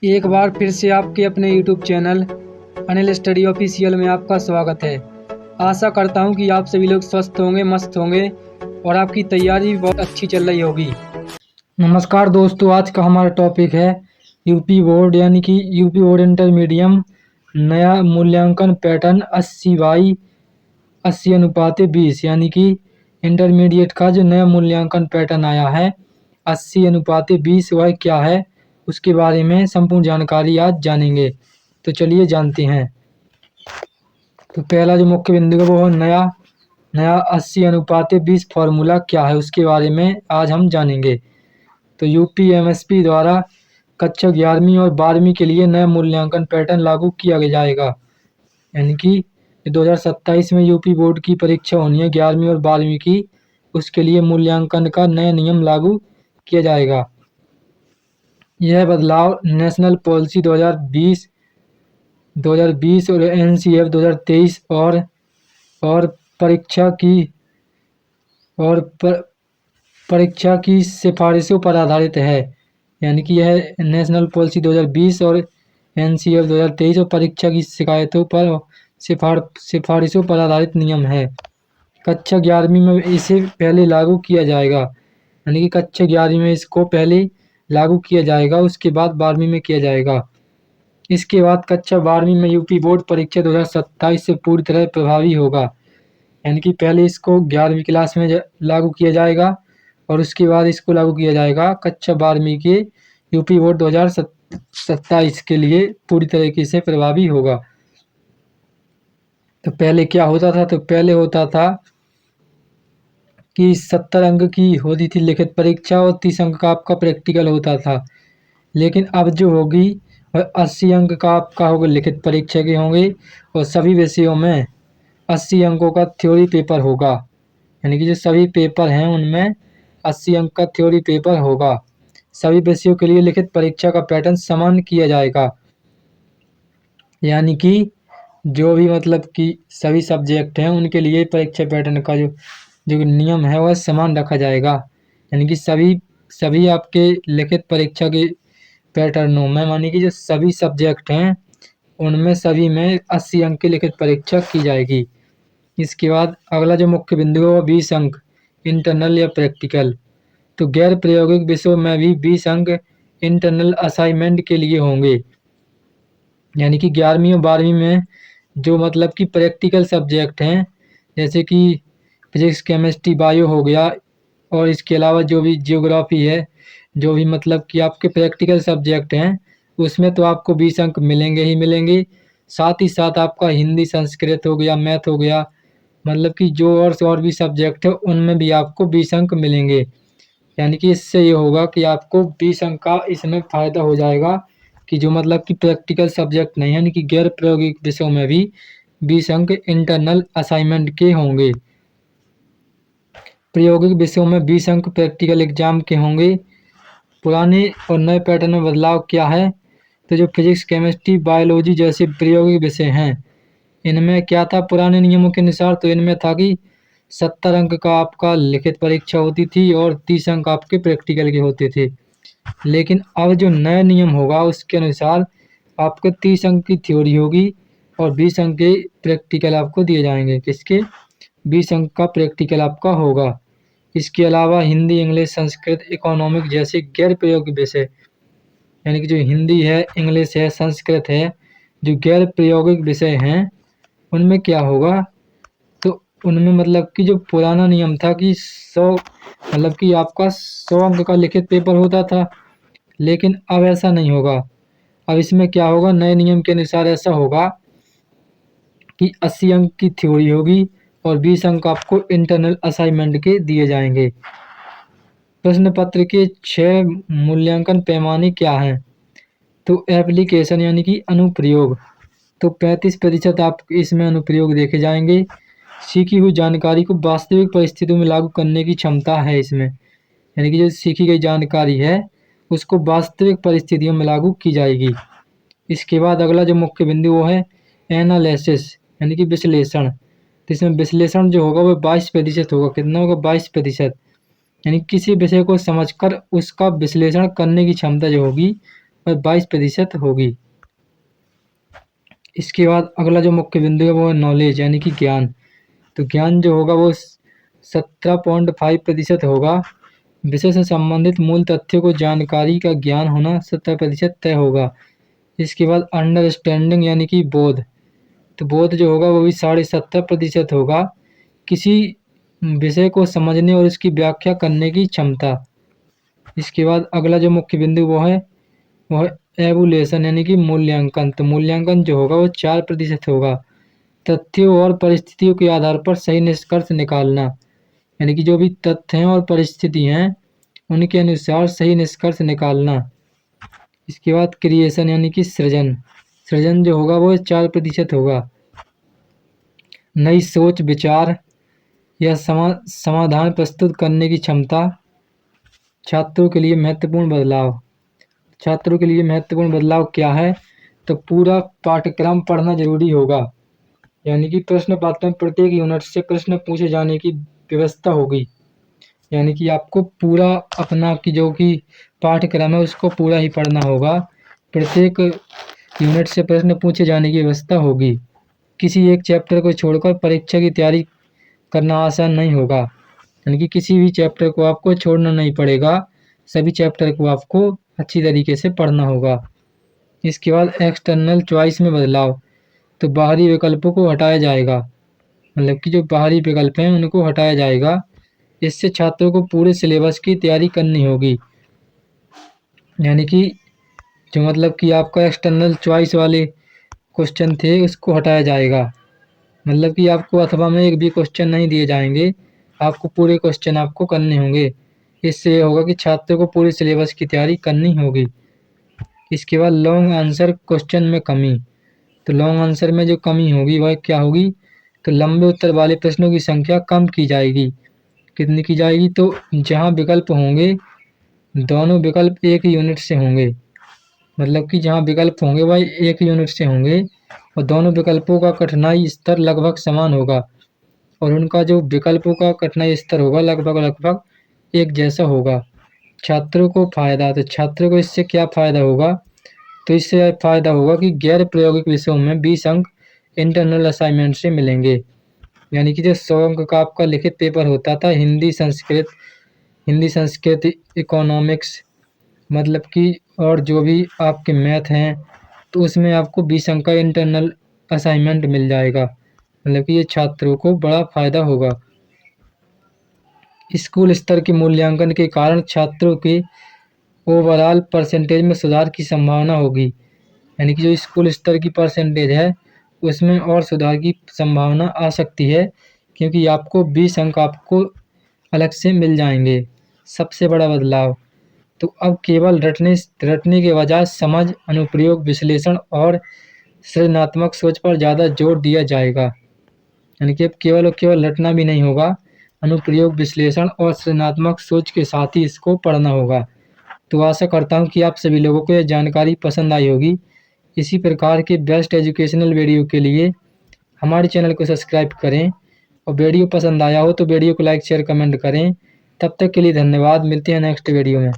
एक बार फिर से आपके अपने YouTube channel Anil study official में आपका स्वागत है। आशा करता हूं कि आप सभी लोग स्वस्थ होंगे, मस्त होंगे और आपकी तैयारी भी बहुत अच्छी चल रही होगी। नमस्कार दोस्तों, आज का हमारा टॉपिक है यूपी बोर्ड यानी कि यूपी बोर्ड इंटरमीडियम नया मूल्यांकन पैटर्न 80/80:20 यानी कि इंटरमीडिएट का जो नया मूल्यांकन पैटर्न आया है 80/20 वह क्या है, उसके बारे में संपूर्ण जानकारी आज जानेंगे। तो चलिए जानते हैं। तो पहला जो मुख्य बिंदु है वो नया 80/20 फॉर्मूला क्या है, उसके बारे में आज हम जानेंगे। तो यूपीएमएसपी द्वारा कक्षा 11वीं और 12वीं के लिए नया मूल्यांकन पैटर्न लागू किया जाएगा। यानी कि 2027 में यूपी बोर्ड की परीक्षा होनी है 11वीं और 12वीं की, उसके लिए मूल्यांकन का नया नियम लागू किया जाएगा। यह बदलाव नेशनल पॉलिसी 2020 और एनसीएफ 2023 और परीक्षा की सिफारिशों पर आधारित है। यानी कि यह नेशनल पॉलिसी 2020 और एनसीएफ 2023 और परीक्षा की शिकायतों पर सिफारिशों पर आधारित नियम है। कक्षा 11वीं में इसे पहले लागू किया जाएगा। यानी कि कक्षा 11वीं में इसको पहले लागू किया जाएगा, उसके बाद 12वीं में किया जाएगा। इसके बाद कक्षा 12वीं में यूपी बोर्ड परीक्षा 2027 से पूरी तरह प्रभावी होगा। यानी कि पहले इसको 11वीं क्लास में लागू किया जाएगा और उसके बाद इसको लागू किया जाएगा कक्षा 12वीं के यूपी बोर्ड 2027 के लिए पूरी तरीके से प्रभावी होगा। तो पहले क्या होता था? तो पहले होता था कि 70 अंक की होती थी लिखित परीक्षा और 30 अंक का आपका प्रैक्टिकल होता था। लेकिन अब जो होगी वह 80 अंक का आपका होगा, लिखित परीक्षा के होंगे और सभी विषयों में 80 अंकों का थ्योरी पेपर होगा। यानी कि जो सभी पेपर हैं उनमें 80 अंक का थ्योरी पेपर होगा। सभी विषयों के लिए लिखित परीक्षा का पैटर्न समान किया जाएगा। यानी कि जो भी मतलब कि सभी सब्जेक्ट हैं उनके लिए परीक्षा पैटर्न का जो नियम है वह समान रखा जाएगा। यानी कि सभी आपके लिखित परीक्षा के पैटर्नों में मानी कि जो सभी सब्जेक्ट हैं उनमें सभी में 80 अंक की लिखित परीक्षा की जाएगी। इसके बाद अगला जो मुख्य बिंदु है वो 20 अंक इंटरनल या प्रैक्टिकल। तो गैर प्रायोगिक विषयों में भी 20 अंक इंटरनल असाइनमेंट के लिए होंगे। यानी कि 11वीं और 12वीं में जो मतलब कि प्रैक्टिकल सब्जेक्ट हैं जैसे कि फिजिक्स, केमिस्ट्री, बायो हो गया और इसके अलावा जो भी ज्योग्राफी है, जो भी मतलब कि आपके प्रैक्टिकल सब्जेक्ट हैं उसमें तो आपको 20 अंक मिलेंगे ही मिलेंगे। साथ ही साथ आपका हिंदी, संस्कृत हो गया, मैथ हो गया, मतलब कि जो और भी सब्जेक्ट है उनमें भी आपको 20 अंक मिलेंगे। यानी कि इससे ये होगा कि आपको 20 अंक का इसमें फ़ायदा हो जाएगा कि जो मतलब कि प्रैक्टिकल सब्जेक्ट नहीं है, यानी कि गैर प्रायोगिक विषयों में भी 20 अंक इंटरनल असाइनमेंट के होंगे। प्रायोगिक विषयों में 20 अंक प्रैक्टिकल एग्जाम के होंगे। पुराने और नए पैटर्न में बदलाव क्या है? तो जो फिजिक्स, केमिस्ट्री, बायोलॉजी जैसे प्रायोगिक विषय हैं इनमें क्या था पुराने नियमों के अनुसार? तो इनमें था कि 70 अंक का आपका लिखित परीक्षा होती थी और 30 अंक आपके प्रैक्टिकल के होते थे। लेकिन अब जो नया नियम होगा उसके अनुसार आपको 30 अंक की थ्योरी होगी और 20 अंक के प्रैक्टिकल आपको दिए जाएंगे। किसके? 20 अंक का प्रैक्टिकल आपका होगा। इसके अलावा हिंदी, इंग्लिश, संस्कृत, इकोनॉमिक जैसे गैर प्रायोगिक विषय, यानी कि जो हिंदी है, इंग्लिश है, संस्कृत है, जो गैर प्रायोगिक विषय हैं उनमें क्या होगा? तो उनमें मतलब कि जो पुराना नियम था कि 100 मतलब कि आपका 100 अंक का लिखित पेपर होता था, लेकिन अब ऐसा नहीं होगा। अब इसमें क्या होगा? नए नियम के अनुसार ऐसा होगा कि 80 अंक की थ्योरी होगी और 20 अंक आपको इंटरनल असाइनमेंट के दिए जाएंगे। प्रश्न पत्र के 6 मूल्यांकन पैमाने क्या हैं? तो एप्लीकेशन यानी कि अनुप्रयोग, तो 35% आप इसमें अनुप्रयोग देखे जाएंगे। सीखी हुई जानकारी को वास्तविक परिस्थितियों में लागू करने की क्षमता है इसमें, यानी कि जो सीखी गई जानकारी है उसको वास्तविक परिस्थितियों में लागू की जाएगी। इसके बाद अगला जो मुख्य बिंदु वो है एनालिसिस यानी कि विश्लेषण। तो इसमें विश्लेषण जो होगा वो 22% होगा। कितना होगा? 22%। यानी किसी विषय को समझकर उसका विश्लेषण करने की क्षमता जो होगी वह 22% होगी। इसके बाद अगला जो मुख्य बिंदु है वो है नॉलेज यानी कि ज्ञान। तो ज्ञान जो होगा वो 17.5% होगा। विषय से संबंधित मूल तथ्यों को जानकारी का ज्ञान होना 70% तय होगा। इसके बाद अंडरस्टैंडिंग यानी कि बोध। तो बोध जो होगा वो भी 70.5% होगा। किसी विषय को समझने और उसकी व्याख्या करने की क्षमता। इसके बाद अगला जो मुख्य बिंदु वो है एवुलेशन यानी कि मूल्यांकन। तो मूल्यांकन जो होगा वो 4% होगा। तथ्यों और परिस्थितियों के आधार पर सही निष्कर्ष निकालना, यानी कि जो भी तथ्य हैं और परिस्थिति हैं उनके अनुसार सही निष्कर्ष निकालना। इसके बाद क्रिएशन यानी कि सृजन। सृजन जो होगा वो 4% होगा। नई सोच, विचार या समाधान प्रस्तुत करने की क्षमता। छात्रों के लिए महत्वपूर्ण बदलाव। छात्रों के लिए महत्वपूर्ण बदलाव क्या है? तो पूरा पाठ्यक्रम पढ़ना जरूरी होगा, यानी कि प्रश्न पत्र में प्रत्येक यूनिट से प्रश्न पूछे जाने की व्यवस्था होगी। यानी कि आपको पूरा अपना की जो कि पाठ्यक्रम है उसको पूरा ही पढ़ना होगा। प्रत्येक यूनिट से प्रश्न पूछे जाने की व्यवस्था होगी। किसी एक चैप्टर को छोड़कर परीक्षा की तैयारी करना आसान नहीं होगा, यानी कि किसी भी चैप्टर को आपको छोड़ना नहीं पड़ेगा। सभी चैप्टर को आपको अच्छी तरीके से पढ़ना होगा। इसके बाद एक्सटर्नल चॉइस में बदलाव। तो बाहरी विकल्पों को हटाया जाएगा, मतलब कि जो बाहरी विकल्प हैं उनको हटाया जाएगा। इससे छात्रों को पूरे सिलेबस की तैयारी करनी होगी, यानी कि जो मतलब कि आपका एक्सटर्नल चॉइस वाले क्वेश्चन थे उसको हटाया जाएगा। मतलब कि आपको अथवा में एक भी क्वेश्चन नहीं दिए जाएंगे, आपको पूरे क्वेश्चन आपको करने होंगे। इससे ये होगा कि छात्रों को पूरे सिलेबस की तैयारी करनी होगी। इसके बाद लॉन्ग आंसर क्वेश्चन में कमी। तो लॉन्ग आंसर में जो कमी होगी वह क्या होगी? तो लंबे उत्तर वाले प्रश्नों की संख्या कम की जाएगी। कितनी की जाएगी? तो जहाँ विकल्प होंगे दोनों विकल्प एक ही यूनिट से होंगे, मतलब कि जहाँ विकल्प होंगे वह एक ही यूनिट से होंगे और दोनों विकल्पों का कठिनाई स्तर लगभग समान होगा और उनका जो विकल्पों का कठिनाई स्तर होगा लगभग एक जैसा होगा। छात्रों को फायदा। तो छात्रों को इससे क्या फायदा होगा? तो इससे फायदा होगा कि गैर प्रायोगिक विषयों में 20 अंक इंटरनल असाइनमेंट से मिलेंगे। यानी कि जो 100 अंक का आपका लिखित पेपर होता था हिंदी संस्कृत इकोनॉमिक्स, मतलब कि और जो भी आपके मैथ हैं, तो उसमें आपको 20 अंक का इंटरनल असाइनमेंट मिल जाएगा। मतलब कि ये छात्रों को बड़ा फायदा होगा। स्कूल स्तर के मूल्यांकन के कारण छात्रों के ओवरऑल परसेंटेज में सुधार की संभावना होगी। यानी कि जो स्कूल स्तर की परसेंटेज है उसमें और सुधार की संभावना आ सकती है, क्योंकि आपको 20 अंक आपको अलग से मिल जाएंगे। सबसे बड़ा बदलाव। तो अब केवल रटने के बजाय समझ, अनुप्रयोग, विश्लेषण और सृजनात्मक सोच पर ज़्यादा जोर दिया जाएगा। यानी कि अब केवल और केवल रटना भी नहीं होगा, अनुप्रयोग, विश्लेषण और सृजनात्मक सोच के साथ ही इसको पढ़ना होगा। तो आशा करता हूँ कि आप सभी लोगों को यह जानकारी पसंद आई होगी। इसी प्रकार के बेस्ट एजुकेशनल वीडियो के लिए हमारे चैनल को सब्सक्राइब करें और वीडियो पसंद आया हो तो वीडियो को लाइक, शेयर, कमेंट करें। तब तक के लिए धन्यवाद। मिलते हैं नेक्स्ट वीडियो में।